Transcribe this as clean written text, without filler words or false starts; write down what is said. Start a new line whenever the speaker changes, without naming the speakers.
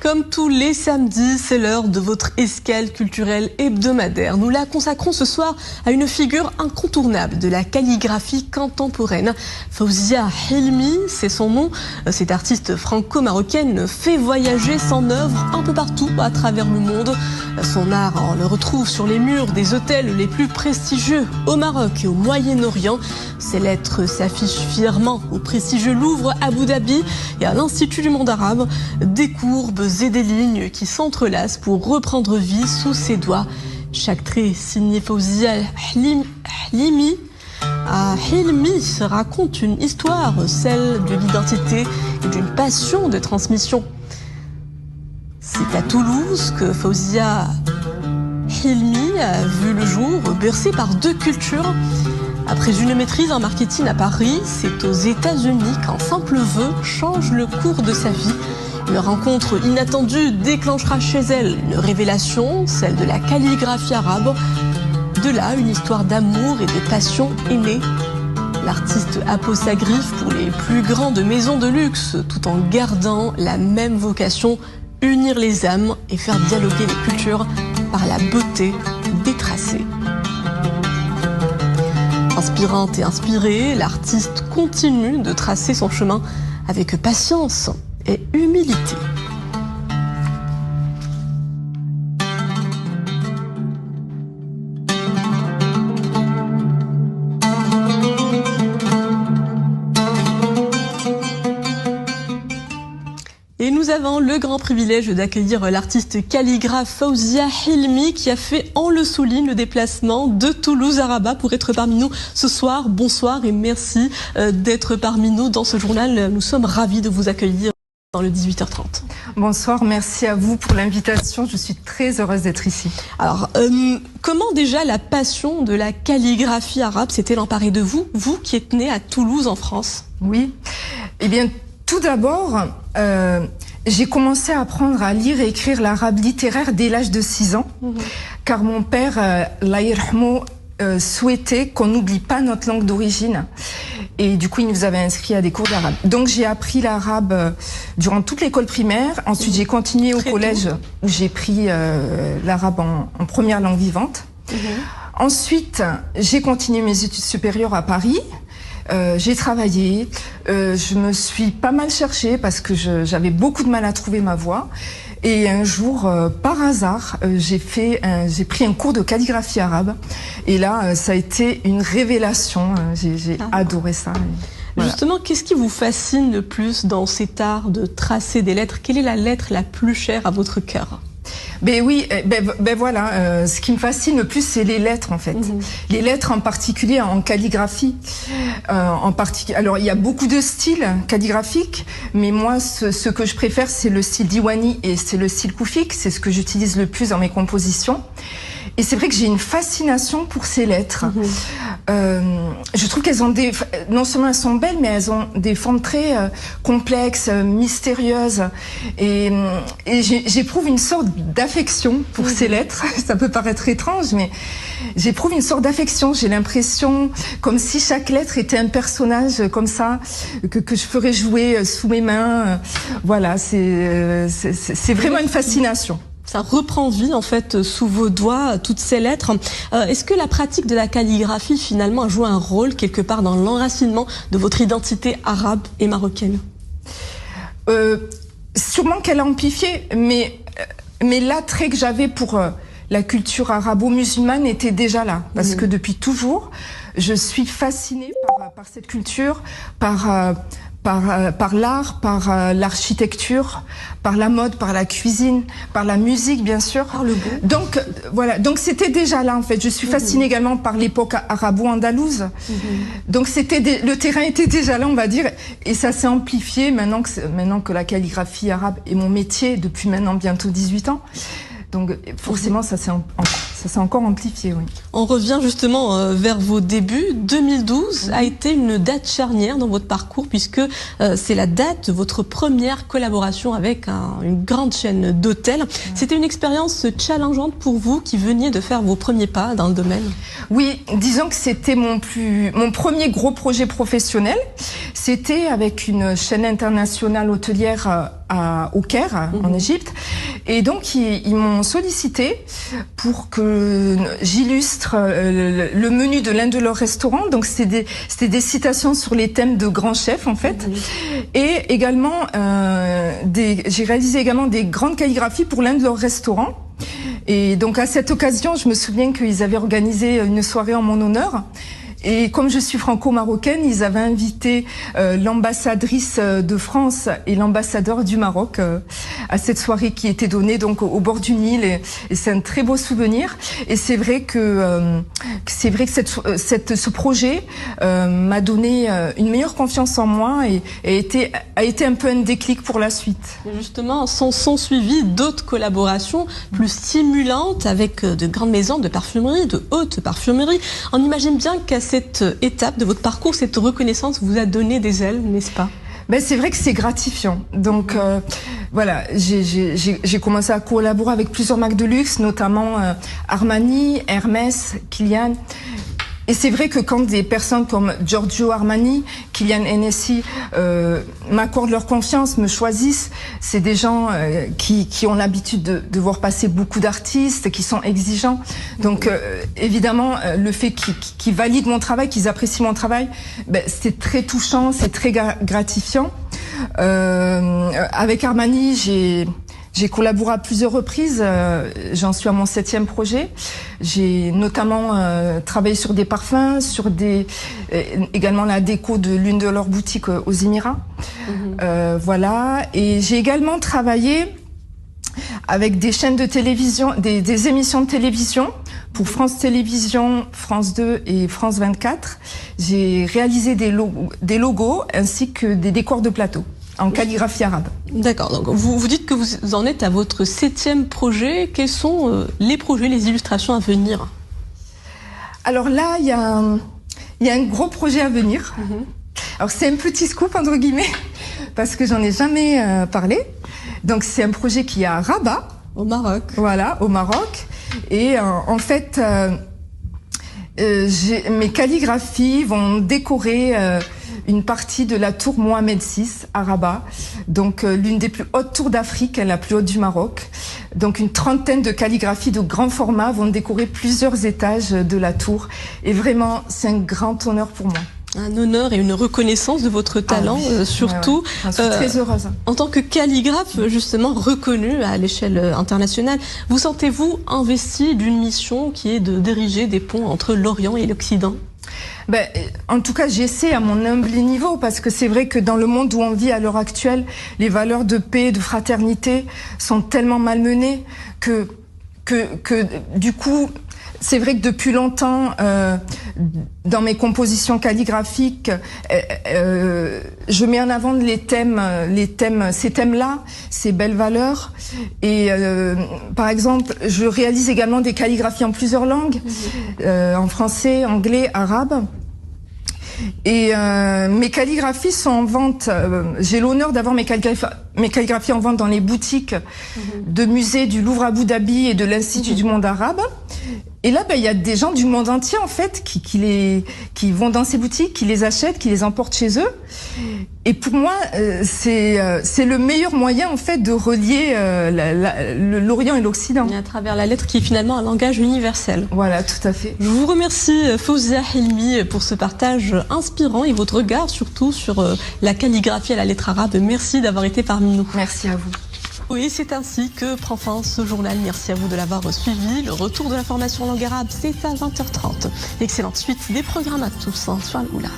Comme tous les samedis, c'est l'heure de votre escale culturelle hebdomadaire. Nous la consacrons ce soir à une figure incontournable de la calligraphie contemporaine. Fawzia Hilmi, c'est son nom. Cette artiste franco-marocaine fait voyager son œuvre un peu partout à travers le monde. Son art, on le retrouve sur les murs des hôtels les plus prestigieux au Maroc et au Moyen-Orient. Ses lettres s'affichent fièrement au prestigieux Louvre à Abu Dhabi et à l'Institut du monde arabe. Des courbes et des lignes qui s'entrelacent pour reprendre vie sous ses doigts. Chaque trait signé Fawzia Hilmi raconte une histoire, celle de l'identité et d'une passion de transmission. C'est à Toulouse que Fawzia Hilmi a vu le jour, bercée par deux cultures. Après une maîtrise en marketing à Paris, c'est aux États-Unis qu'un simple vœu change le cours de sa vie. Une rencontre inattendue déclenchera chez elle une révélation, celle de la calligraphie arabe. De là, une histoire d'amour et de passion est née. L'artiste appose sa griffe pour les plus grandes maisons de luxe, tout en gardant la même vocation, unir les âmes et faire dialoguer les cultures par la beauté des tracés. Inspirante et inspirée, l'artiste continue de tracer son chemin avec patience et humilité. Et nous avons le grand privilège d'accueillir l'artiste calligraphe Fawzia Hilmi qui a fait, on le souligne, le déplacement de Toulouse à Rabat pour être parmi nous ce soir. Bonsoir et merci d'être parmi nous dans ce journal. Nous sommes ravis de vous accueillir dans le 18h30.
Bonsoir, merci à vous pour l'invitation. Je suis très heureuse d'être ici.
Alors, comment déjà la passion de la calligraphie arabe s'est-elle emparée de vous, vous qui êtes né à Toulouse en France?
Oui, eh bien tout d'abord, j'ai commencé à apprendre à lire et écrire l'arabe littéraire dès l'âge de 6 ans, car mon père, Allah yarhamou, souhaitait qu'on n'oublie pas notre langue d'origine. Et du coup, il nous avait inscrits à des cours d'arabe. Donc, j'ai appris l'arabe durant toute l'école primaire. Ensuite, j'ai continué au collège où j'ai pris l'arabe en première langue vivante. Ensuite, j'ai continué mes études supérieures à Paris. J'ai travaillé, je me suis pas mal cherchée parce que j'avais beaucoup de mal à trouver ma voie. Et un jour, par hasard, j'ai pris un cours de calligraphie arabe. Et là, ça a été une révélation. J'ai adoré ça.
Voilà. Justement, qu'est-ce qui vous fascine le plus dans cet art de tracer des lettres? Quelle est la lettre la plus chère à votre cœur?
Ben oui, voilà, ce qui me fascine le plus, c'est les lettres en fait. Les lettres en particulier en calligraphie. Alors il y a beaucoup de styles calligraphiques, mais moi ce que je préfère c'est le style diwan et c'est le style koufik, c'est ce que j'utilise le plus dans mes compositions. Et c'est vrai que j'ai une fascination pour ces lettres. Je trouve qu'elles ont non seulement elles sont belles, mais elles ont des formes très complexes, mystérieuses. Et j'éprouve une sorte d'affection pour ces lettres. Ça peut paraître étrange, mais j'éprouve une sorte d'affection. J'ai l'impression comme si chaque lettre était un personnage comme ça, que je ferais jouer sous mes mains. Voilà, c'est vraiment une fascination.
Ça reprend vie en fait sous vos doigts, toutes ces lettres. Est-ce que la pratique de la calligraphie finalement a joué un rôle quelque part dans l'enracinement de votre identité arabe et marocaine?
Sûrement qu'elle a amplifié, mais l'attrait que j'avais pour la culture arabo-musulmane était déjà là. Parce que depuis toujours, je suis fascinée par cette culture, par l'art, par l'architecture, par la mode, par la cuisine, par la musique bien sûr.
Par le goût.
Donc voilà, donc c'était déjà là en fait. Je suis fascinée également par l'époque arabo-andalouse. Donc le terrain était déjà là, on va dire, et ça s'est amplifié maintenant que la calligraphie arabe est mon métier depuis maintenant bientôt 18 ans. Donc forcément, ça s'est encore amplifié, oui.
On revient justement vers vos débuts. 2012 a été une date charnière dans votre parcours puisque c'est la date de votre première collaboration avec une grande chaîne d'hôtels. C'était une expérience challengeante pour vous qui veniez de faire vos premiers pas dans le domaine.
Oui, disons que c'était mon premier gros projet professionnel. c'était avec une chaîne internationale hôtelière au Caire, en Égypte. Et donc, ils m'ont sollicité pour que j'illustre le menu de l'un de leurs restaurants. Donc, c'était des citations sur les thèmes de grands chefs, en fait. Et également, j'ai réalisé également des grandes calligraphies pour l'un de leurs restaurants. Et donc, à cette occasion, je me souviens qu'ils avaient organisé une soirée en mon honneur. Et comme je suis franco-marocaine, ils avaient invité l'ambassadrice de France et l'ambassadeur du Maroc à cette soirée qui était donnée donc au bord du Nil. Et c'est un très beau souvenir. Et c'est vrai que ce projet m'a donné une meilleure confiance en moi et a été un peu un déclic pour la suite.
Et justement, sont suivies d'autres collaborations plus stimulantes avec de grandes maisons de parfumerie, de haute parfumerie. On imagine bien qu'à cette étape de votre parcours, cette reconnaissance vous a donné des ailes, n'est-ce pas?
Ben, c'est vrai que c'est gratifiant. Donc voilà, j'ai commencé à collaborer avec plusieurs marques de luxe, notamment Armani, Hermès, Kilian. Et c'est vrai que quand des personnes comme Giorgio Armani, Kylian Hennessy m'accordent leur confiance, me choisissent, c'est des gens qui ont l'habitude de voir passer beaucoup d'artistes, qui sont exigeants. Donc évidemment, le fait qu'ils valident mon travail, qu'ils apprécient mon travail, ben, c'est très touchant, c'est très gratifiant. Avec Armani, j'ai collaboré à plusieurs reprises, j'en suis à mon 7e projet. J'ai notamment travaillé sur des parfums, également la déco de l'une de leurs boutiques aux Émirats. Voilà. Et j'ai également travaillé avec des chaînes de télévision, des émissions de télévision pour France Télévisions, France 2 et France 24. J'ai réalisé des logos ainsi que des décors de plateau en calligraphie arabe.
D'accord, donc vous dites que vous en êtes à votre 7e projet. Quels sont les projets, les illustrations à venir?
Alors là, il y a un gros projet à venir. Alors c'est un petit scoop entre guillemets, parce que j'en ai jamais parlé. Donc c'est un projet qui est à Rabat.
Au Maroc.
Voilà, au Maroc. Et en fait, mes calligraphies vont décorer une partie de la tour Mohamed VI à Rabat, donc l'une des plus hautes tours d'Afrique, la plus haute du Maroc. Donc une trentaine de calligraphies de grand format vont décorer plusieurs étages de la tour. Et vraiment, c'est un grand honneur pour moi.
Un honneur et une reconnaissance de votre talent, surtout.
Ouais. Je suis très heureuse.
En tant que calligraphe, justement, reconnu à l'échelle internationale, vous sentez-vous investi d'une mission qui est de diriger des ponts entre l'Orient et l'Occident?
Ben, en tout cas, j'essaie à mon humble niveau, parce que c'est vrai que dans le monde où on vit à l'heure actuelle, les valeurs de paix, de fraternité sont tellement malmenées que du coup, c'est vrai que depuis longtemps, dans mes compositions calligraphiques, je mets en avant ces thèmes-là, ces belles valeurs. Et par exemple, je réalise également des calligraphies en plusieurs langues, en français, anglais, arabe. Et mes calligraphies sont en vente. J'ai l'honneur d'avoir mes calligraphies en vente dans les boutiques de musées du Louvre Abu Dhabi et de l'Institut du monde arabe. Et là, il y a des gens du monde entier, en fait, qui vont dans ces boutiques, qui les achètent, qui les emportent chez eux. Et pour moi, c'est le meilleur moyen, en fait, de relier l'Orient et l'Occident.
À travers la lettre qui est finalement un langage universel.
Voilà, tout à fait.
Je vous remercie, Fawzia Hilmi, pour ce partage inspirant et votre regard, surtout, sur la calligraphie à la lettre arabe. Merci d'avoir été parmi nous.
Merci à vous.
Oui, c'est ainsi que prend fin ce journal. Merci à vous de l'avoir suivi. Le retour de l'information en langue arabe, c'est à 20h30. Excellente suite des programmes à tous sur Al-Oula.